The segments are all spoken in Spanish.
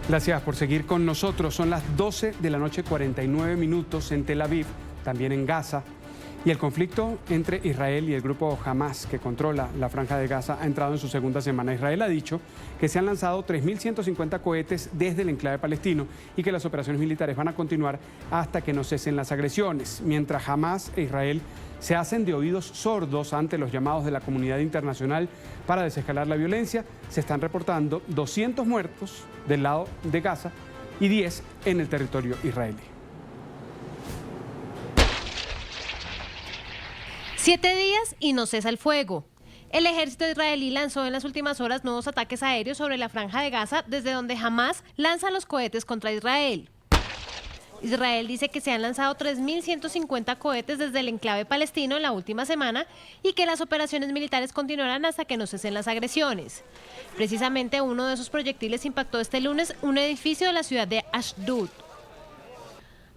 Gracias por seguir con nosotros. Son las 12 de la noche, 49 minutos en Tel Aviv, también en Gaza. Y el conflicto entre Israel y el grupo Hamas, que controla la Franja de Gaza, ha entrado en su segunda semana. Israel ha dicho que se han lanzado 3.150 cohetes desde el enclave palestino y que las operaciones militares van a continuar hasta que no cesen las agresiones. Mientras Hamas e Israel se hacen de oídos sordos ante los llamados de la comunidad internacional para desescalar la violencia, se están reportando 200 muertos del lado de Gaza y 10 en el territorio israelí. 7 días y no cesa el fuego. El ejército israelí lanzó en las últimas horas nuevos ataques aéreos sobre la Franja de Gaza, desde donde Hamas lanza los cohetes contra Israel. Israel dice que se han lanzado 3.150 cohetes desde el enclave palestino en la última semana y que las operaciones militares continuarán hasta que no cesen las agresiones. Precisamente uno de esos proyectiles impactó este lunes un edificio de la ciudad de Ashdod.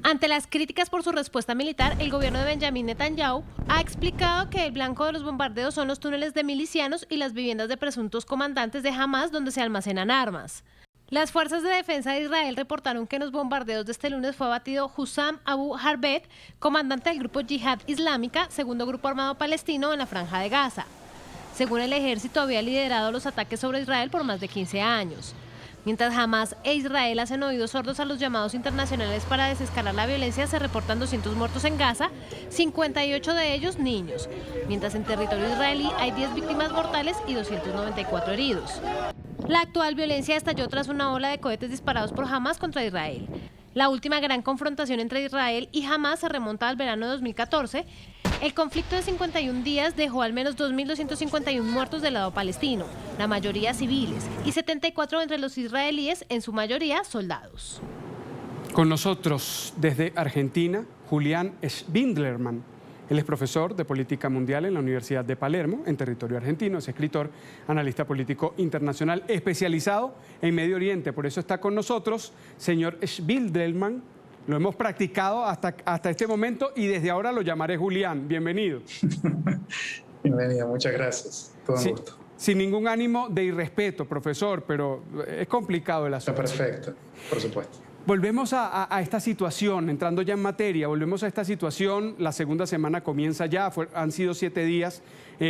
Ante las críticas por su respuesta militar, el gobierno de Benjamin Netanyahu ha explicado que el blanco de los bombardeos son los túneles de milicianos y las viviendas de presuntos comandantes de Hamas donde se almacenan armas. Las fuerzas de defensa de Israel reportaron que en los bombardeos de este lunes fue abatido Hussam Abu Harbet, comandante del grupo Yihad Islámica, segundo grupo armado palestino en la Franja de Gaza. Según el ejército, había liderado los ataques sobre Israel por más de 15 años. Mientras Hamas e Israel hacen oídos sordos a los llamados internacionales para desescalar la violencia, se reportan 200 muertos en Gaza, 58 de ellos niños, mientras en territorio israelí hay 10 víctimas mortales y 294 heridos. La actual violencia estalló tras una ola de cohetes disparados por Hamas contra Israel. La última gran confrontación entre Israel y Hamas se remonta al verano de 2014. El conflicto de 51 días dejó al menos 2.251 muertos del lado palestino, la mayoría civiles, y 74 entre los israelíes, en su mayoría soldados. Con nosotros desde Argentina, Julián Schwindlerman. Él es profesor de Política Mundial en la Universidad de Palermo, en territorio argentino. Es escritor, analista político internacional, especializado en Medio Oriente. Por eso está con nosotros, señor Schwindlerman. Lo hemos practicado hasta este momento y desde ahora lo llamaré Julián. Bienvenido. Bienvenido, muchas gracias. Todo un gusto. Sin ningún ánimo de irrespeto, profesor, pero es complicado el asunto. Está perfecto, por supuesto. Volvemos a esta situación, entrando ya en materia, volvemos a esta situación, la segunda semana comienza ya, han sido 7 días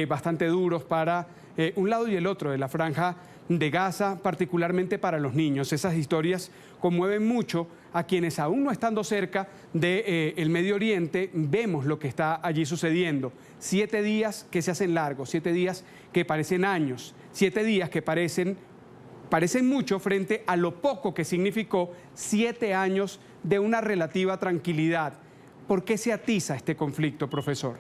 bastante duros para un lado y el otro de la Franja de Gaza, particularmente para los niños. Esas historias conmueven mucho a quienes aún no estando cerca del Medio Oriente, vemos lo que está allí sucediendo. 7 días que se hacen largos, 7 días que parecen años, 7 días que parecen mucho frente a lo poco que significó 7 años de una relativa tranquilidad. ¿Por qué se atiza este conflicto, profesor?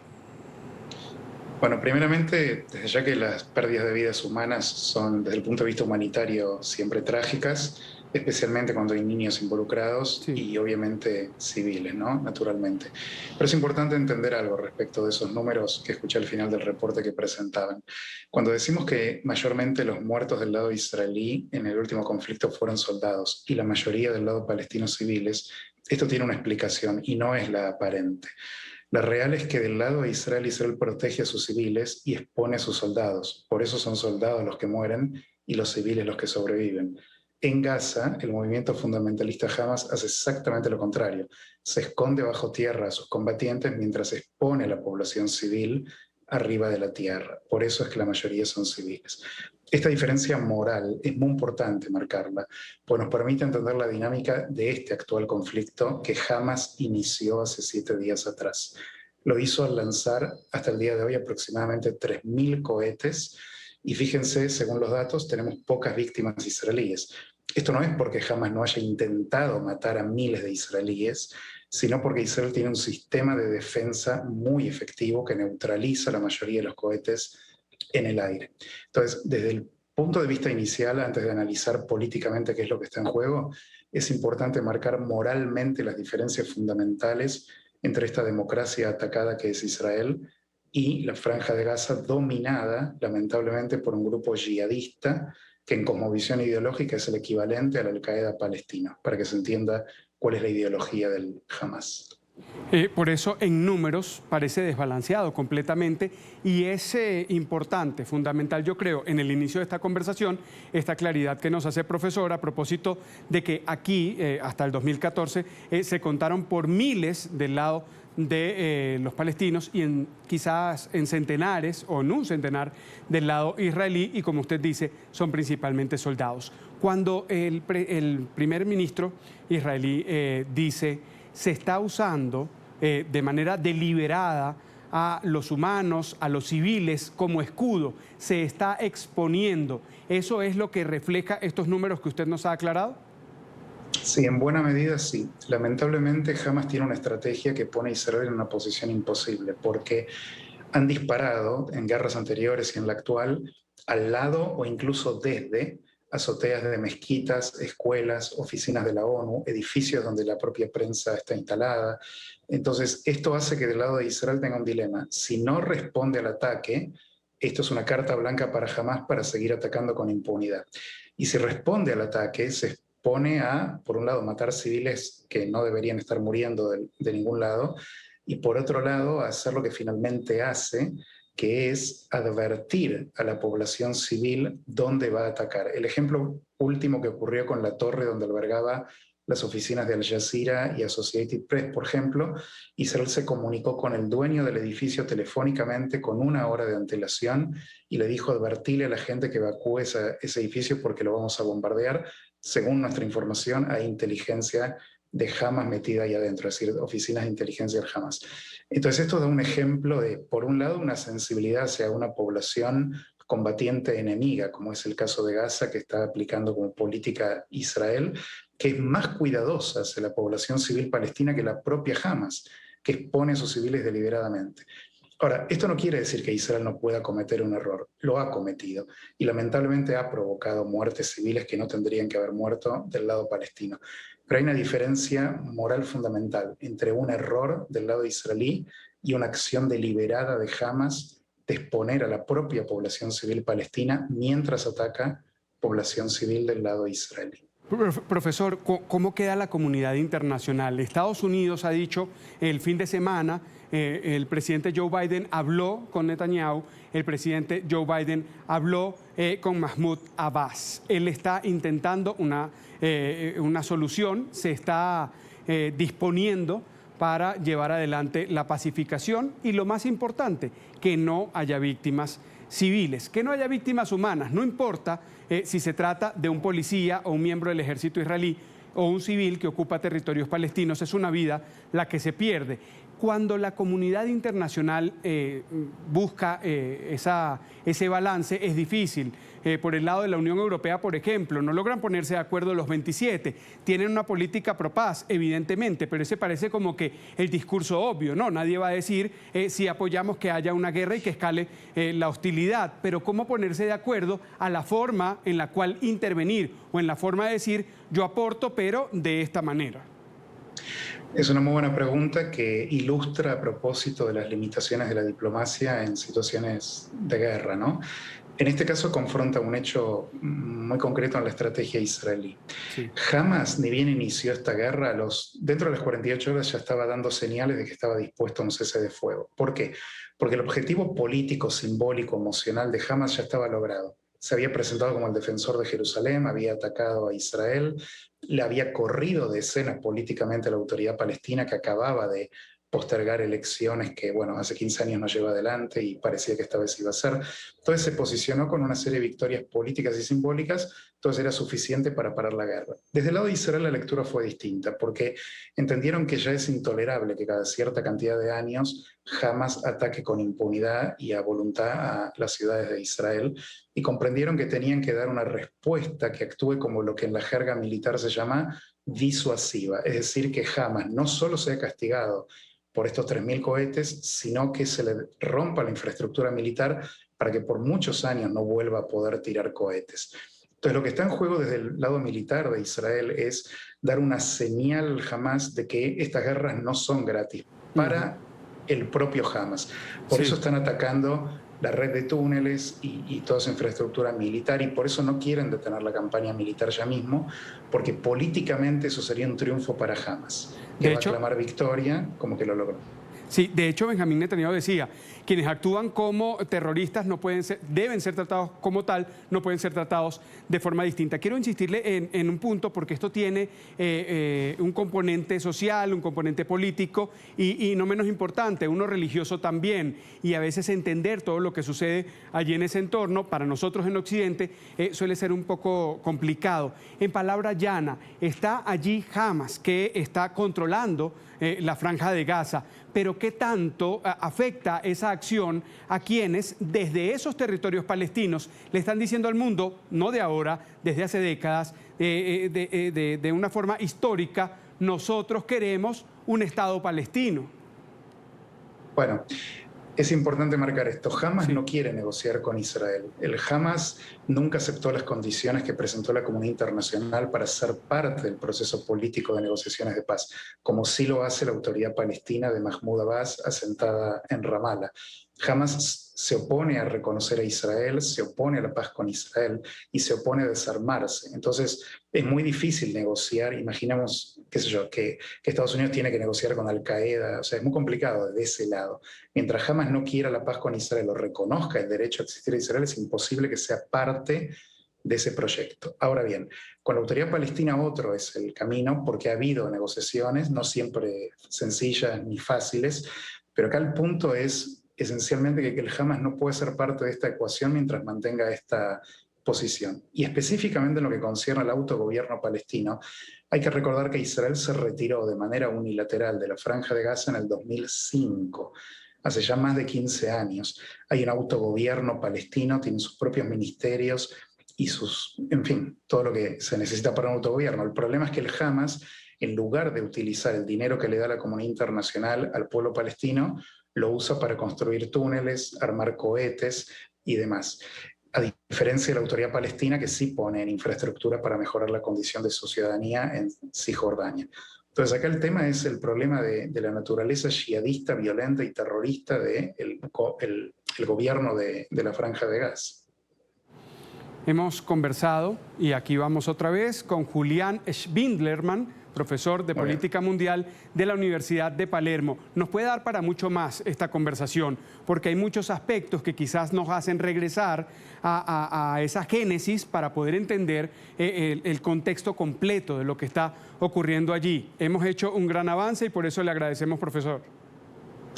Bueno, primeramente, desde ya que las pérdidas de vidas humanas son, desde el punto de vista humanitario, siempre trágicas, especialmente cuando hay niños involucrados y obviamente civiles, ¿no? Naturalmente. Pero es importante entender algo respecto de esos números que escuché al final del reporte que presentaban. Cuando decimos que mayormente los muertos del lado israelí en el último conflicto fueron soldados y la mayoría del lado palestino civiles, esto tiene una explicación y no es la aparente. La real es que del lado de Israel protege a sus civiles y expone a sus soldados. Por eso son soldados los que mueren y los civiles los que sobreviven. En Gaza, el movimiento fundamentalista Hamas hace exactamente lo contrario. Se esconde bajo tierra a sus combatientes mientras expone a la población civil arriba de la tierra. Por eso es que la mayoría son civiles. Esta diferencia moral es muy importante marcarla, pues nos permite entender la dinámica de este actual conflicto que Hamas inició hace 7 días atrás. Lo hizo al lanzar hasta el día de hoy aproximadamente 3.000 cohetes y fíjense, según los datos, tenemos pocas víctimas israelíes. Esto no es porque Hamas no haya intentado matar a miles de israelíes, sino porque Israel tiene un sistema de defensa muy efectivo que neutraliza la mayoría de los cohetes en el aire. Entonces, desde el punto de vista inicial, antes de analizar políticamente qué es lo que está en juego, es importante marcar moralmente las diferencias fundamentales entre esta democracia atacada que es Israel y la Franja de Gaza dominada, lamentablemente, por un grupo yihadista que en cosmovisión ideológica es el equivalente a la Al-Qaeda palestina, para que se entienda cuál es la ideología del Hamas. Por eso en números parece desbalanceado completamente y es importante, fundamental yo creo, en el inicio de esta conversación, esta claridad que nos hace profesor a propósito de que aquí, hasta el 2014, se contaron por miles del lado de los palestinos y quizás en centenares o en un centenar del lado israelí y como usted dice, son principalmente soldados. Cuando el primer ministro israelí dice se está usando de manera deliberada a los humanos, a los civiles como escudo, se está exponiendo. ¿Eso es lo que refleja estos números que usted nos ha aclarado? Sí, en buena medida sí. Lamentablemente Hamas tiene una estrategia que pone a Israel en una posición imposible, porque han disparado en guerras anteriores y en la actual al lado o incluso desde azoteas de mezquitas, escuelas, oficinas de la ONU, edificios donde la propia prensa está instalada. Entonces, esto hace que del lado de Israel tenga un dilema. Si no responde al ataque, esto es una carta blanca para Hamas para seguir atacando con impunidad. Y si responde al ataque, se expone a, por un lado, matar civiles que no deberían estar muriendo de ningún lado, y por otro lado, a hacer lo que finalmente hace, que es advertir a la población civil dónde va a atacar. El ejemplo último que ocurrió con la torre donde albergaba las oficinas de Al Jazeera y Associated Press, por ejemplo, Israel se comunicó con el dueño del edificio telefónicamente con 1 hora de antelación y le dijo advertirle a la gente que evacúe ese edificio porque lo vamos a bombardear. Según nuestra información, hay inteligencia de Hamas metida ahí adentro, es decir, oficinas de inteligencia del Hamas. Entonces esto da un ejemplo de, por un lado, una sensibilidad hacia una población combatiente enemiga, como es el caso de Gaza, que está aplicando como política Israel, que es más cuidadosa hacia la población civil palestina que la propia Hamas, que expone a sus civiles deliberadamente. Ahora, esto no quiere decir que Israel no pueda cometer un error, lo ha cometido y lamentablemente ha provocado muertes civiles que no tendrían que haber muerto del lado palestino. Pero hay una diferencia moral fundamental entre un error del lado israelí y una acción deliberada de Hamas de exponer a la propia población civil palestina mientras ataca población civil del lado israelí. Profesor, ¿cómo queda la comunidad internacional? Estados Unidos ha dicho el fin de semana, el presidente Joe Biden habló con Netanyahu, el presidente Joe Biden habló con Mahmoud Abbas. Él está intentando una solución, se está disponiendo para llevar adelante la pacificación y lo más importante, que no haya víctimas civiles, que no haya víctimas humanas, no importa si se trata de un policía o un miembro del ejército israelí o un civil que ocupa territorios palestinos, es una vida la que se pierde. Cuando la comunidad internacional busca ese balance es difícil. Por el lado de la Unión Europea, por ejemplo, no logran ponerse de acuerdo los 27. Tienen una política pro paz, evidentemente, pero ese parece como que el discurso obvio, ¿no? Nadie va a decir si apoyamos que haya una guerra y que escale la hostilidad, pero cómo ponerse de acuerdo a la forma en la cual intervenir o en la forma de decir yo aporto, pero de esta manera. Es una muy buena pregunta que ilustra a propósito de las limitaciones de la diplomacia en situaciones de guerra, ¿no? En este caso confronta un hecho muy concreto en la estrategia israelí. Sí. Hamas, ni bien inició esta guerra, dentro de las 48 horas ya estaba dando señales de que estaba dispuesto a un cese de fuego. ¿Por qué? Porque el objetivo político, simbólico, emocional de Hamas ya estaba logrado. Se había presentado como el defensor de Jerusalén, había atacado a Israel, le había corrido de escena políticamente a la autoridad palestina que acababa de postergar elecciones que, bueno, hace 15 años no lleva adelante y parecía que esta vez iba a ser. Entonces se posicionó con una serie de victorias políticas y simbólicas, entonces era suficiente para parar la guerra. Desde el lado de Israel la lectura fue distinta, porque entendieron que ya es intolerable que cada cierta cantidad de años Hamas ataque con impunidad y a voluntad a las ciudades de Israel, y comprendieron que tenían que dar una respuesta que actúe como lo que en la jerga militar se llama disuasiva, es decir, que Hamas no solo sea castigado por estos 3.000 cohetes, sino que se le rompa la infraestructura militar para que por muchos años no vuelva a poder tirar cohetes. Entonces, lo que está en juego desde el lado militar de Israel es dar una señal jamás de que estas guerras no son gratis para el propio Hamas. Por eso están atacando la red de túneles y toda esa infraestructura militar, y por eso no quieren detener la campaña militar ya mismo, porque políticamente eso sería un triunfo para Hamas, que va a clamar victoria como que lo logró. Sí, de hecho Benjamín Netanyahu decía, quienes actúan como terroristas no pueden ser, deben ser tratados como tal, no pueden ser tratados de forma distinta. Quiero insistirle en un punto porque esto tiene un componente social, un componente político y no menos importante, uno religioso también. Y a veces entender todo lo que sucede allí en ese entorno, para nosotros en Occidente, suele ser un poco complicado. En palabra llana, está allí Hamas, que está controlando la Franja de Gaza, pero ¿qué tanto afecta esa acción a quienes desde esos territorios palestinos le están diciendo al mundo, no de ahora, desde hace décadas, de una forma histórica, nosotros queremos un Estado palestino? Bueno, es importante marcar esto. Hamas no quiere negociar con Israel. El Hamas nunca aceptó las condiciones que presentó la comunidad internacional para ser parte del proceso político de negociaciones de paz, como sí lo hace la autoridad palestina de Mahmoud Abbas, asentada en Ramallah. Hamas se opone a reconocer a Israel, se opone a la paz con Israel y se opone a desarmarse. Entonces, es muy difícil negociar. Imaginemos, qué sé yo, que Estados Unidos tiene que negociar con Al-Qaeda. O sea, es muy complicado de ese lado. Mientras Hamas no quiera la paz con Israel o reconozca el derecho a existir a Israel, es imposible que sea parte de ese proyecto. Ahora bien, con la autoridad palestina otro es el camino, porque ha habido negociaciones, no siempre sencillas ni fáciles, pero acá el punto es esencialmente que el Hamas no puede ser parte de esta ecuación mientras mantenga esta posición. Y específicamente en lo que concierne al autogobierno palestino, hay que recordar que Israel se retiró de manera unilateral de la Franja de Gaza en el 2005. Hace ya más de 15 años. Hay un autogobierno palestino, tiene sus propios ministerios y en fin, todo lo que se necesita para un autogobierno. El problema es que el Hamas, en lugar de utilizar el dinero que le da la comunidad internacional al pueblo palestino, lo usa para construir túneles, armar cohetes y demás. A diferencia de la autoridad palestina, que sí pone en infraestructura para mejorar la condición de su ciudadanía en Cisjordania. Entonces acá el tema es el problema de la naturaleza yihadista, violenta y terrorista del gobierno de la Franja de Gaza. Hemos conversado, y aquí vamos otra vez, con Julián Schwindlerman, profesor de Política Mundial de la Universidad de Palermo. Nos puede dar para mucho más esta conversación, porque hay muchos aspectos que quizás nos hacen regresar a esa génesis para poder entender el contexto completo de lo que está ocurriendo allí. Hemos hecho un gran avance y por eso le agradecemos, profesor.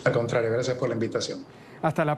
Al contrario, gracias por la invitación. Hasta la